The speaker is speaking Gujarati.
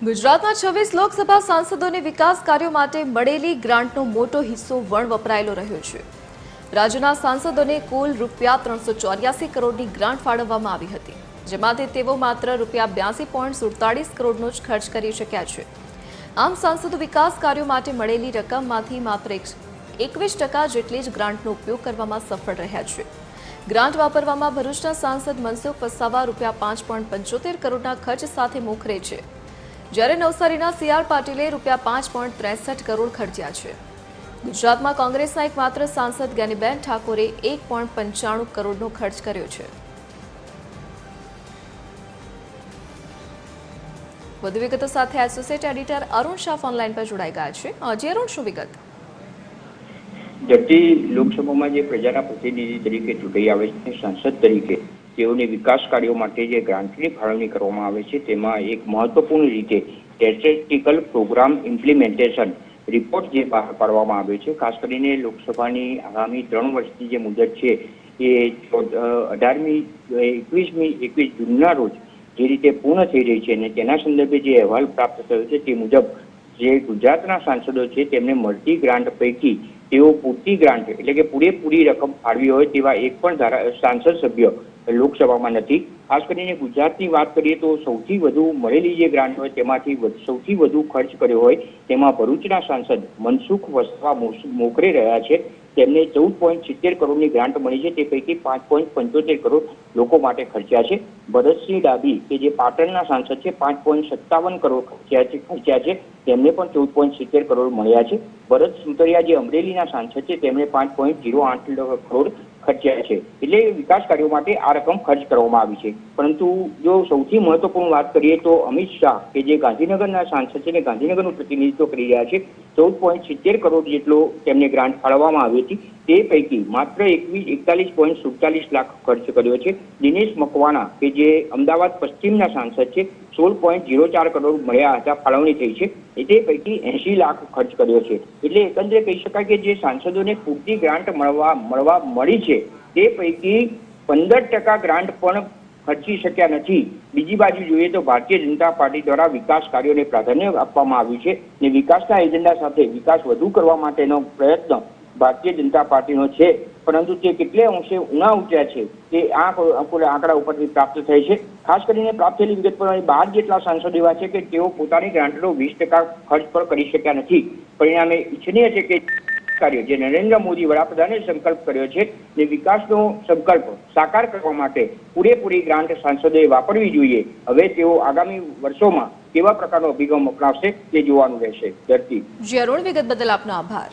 ગુજરાતમાં 26 લોકસભા સાંસદોને વિકાસ કાર્યો માટે મળેલી ગ્રાન્ટનો મોટો હિસ્સો વપરાયેલો રહ્યો છે। રાજ્યના સાંસદોને કુલ ₹384 કરોડની ગ્રાન્ટ ફાળવવામાં આવી હતી, જેમાંથી તેઓ માત્ર ₹82.47 કરોડનો જ ખર્ચ કરી શક્યા છે। આમ સાંસદો વિકાસ કાર્યો માટે મળેલી રકમમાંથી માત્ર 21% જેટલી જ ગ્રાન્ટનો ઉપયોગ કરવામાં સફળ રહ્યા છે। ગ્રાન્ટ વાપરવામાં ભરૂચના સાંસદ મનસુખ વસાવા ₹5.75 કરોડના ખર્ચ સાથે મોખરે છે, જ્યારે નવસારીના CR પાટીલે ₹5.63 કરોડ ખર્ચ્યા છે। ગુજરાતમાં કોંગ્રેસના એકમાત્ર સાંસદ જ્ઞાનીબેન ઠાકોરે ₹1.95 કરોડનો ખર્ચ કર્યો છે। વધુ વિગતો સાથે associate editor Arun Shah online પર જોડાઈ ગયા છે। હજી અરુણ, શું વિગત? જતી લોકસભામાં જે પ્રજાના પ્રતિનિધિ તરીકે ચૂંટાઈ આવે છે, સાંસદ તરીકે તેઓને વિકાસ કાર્યો માટે જે ગ્રાન્ટની ફાળવણી કરવામાં આવે છે, તેમાં એક મહત્વપૂર્ણ રીતે સ્ટેટિસ્ટિકલ પ્રોગ્રામ ઇમ્પ્લિમેન્ટેશન રિપોર્ટ જે બહાર પાડવામાં આવ્યો છે। ખાસ કરીને લોકસભાની આગામી 3 વર્ષની જે મુદત છે એ 21 જૂનના રોજ જે રીતે પૂર્ણ થઈ રહી છે અને તેના સંદર્ભે જે અહેવાલ પ્રાપ્ત થયો છે તે મુજબ જે ગુજરાતના સાંસદો છે તેમને મળતી ગ્રાન્ટ પૈકી તેઓ પૂરતી ગ્રાન્ટ એટલે કે પૂરેપૂરી રકમ ફાળવી હોય તેવા એક પણ સાંસદ સભ્ય લોકસભામાં નથી। ખાસ કરીને ગુજરાતની વાત કરીએ તો સૌથી વધુ મળેલી જે ગ્રાન્ટ હોય તેમાંથી સૌથી વધુ ખર્ચ કર્યો હોય તેમાં ભરૂચના સાંસદ મનસુખ વસાવા મોખરે રહ્યા છે। તેમને 14.70 કરોડની ગ્રાન્ટ મળી છે, તે પૈકી 5.75 કરોડ લોકો માટે ખર્ચ્યા છે। ભરતસિંહ ડાભી કે જે પાટણના સાંસદ છે 5.57 કરોડ ખર્ચ્યા છે, તેમને પણ 14.70 કરોડ મળ્યા છે। ભરત સુતરિયા જે અમરેલીના સાંસદ છે તેમણે 5.08 કરોડ ખર્ચ્યા છે। એટલે વિકાસ કાર્યો માટે આ રકમ ખર્ચ કરવામાં આવી છે। પરંતુ જો સૌથી મહત્વપૂર્ણ વાત કરીએ તો અમિત શાહ કે જે ગાંધીનગરના સાંસદ છે અને ગાંધીનગરનું પ્રતિનિધિત્વ કરી રહ્યા છે, 14.70 કરોડ જેટલો તેમને ગ્રાન્ટ ફાળવવામાં આવી હતી, તે પૈકી માત્ર 41.47 લાખ ખર્ચ કર્યો છે। દિનેશ મકવાણા કે જે અમદાવાદ પશ્ચિમના સાંસદ છે, 16.04 કરોડ મળ્યા હતા, ફાળવણી થઈ છે, તે પૈકી 80 લાખ ખર્ચ કર્યો છે। એટલે એકંદરે કહી શકાય કે જે સાંસદોને પૂરતી ગ્રાન્ટ મળી છે તે પૈકી 15% ગ્રાન્ટ પણ ખર્ચી શક્યા નથી। બીજી બાજુ જોઈએ તો ભારતીય જનતા પાર્ટી દ્વારા વિકાસ કાર્યોને પ્રાધાન્ય આપવામાં આવ્યું છે અને વિકાસના એજન્ડા સાથે વિકાસ વધુ કરવા માટેનો પ્રયત્ન ભારતીય જનતા પાર્ટીનો છે, પરંતુ તે કેટલે અંશે ઊણા ઉતર્યા છે તે આંકડા ઉપરથી પ્રાપ્ત થાય છે। ખાસ કરીને પ્રાપ્ત થયેલી વિગત પ્રમાણે 12 જેટલા સાંસદો એવા છે કે તેઓ પોતાની ગ્રાન્ટનો 20% ખર્ચ પણ કરી શક્યા નથી। પરિણામે ઈચ્છનીય છે કે કાર્ય જે નરેન્દ્ર મોદી વડાપ્રધાને સંકલ્પ કર્યો છે તે વિકાસનો સંકલ્પ સાકાર કરવા માટે પૂરેપૂરી ગ્રાન્ટ સાંસદોએ વાપરવી જોઈએ। હવે તેઓ આગામી વર્ષોમાં કેવા પ્રકારનો અભિગમ અપનાવશે તે જોવાનું રહેશે। ધરતી જી અરુણ, વિગત બદલ આપનો આભાર।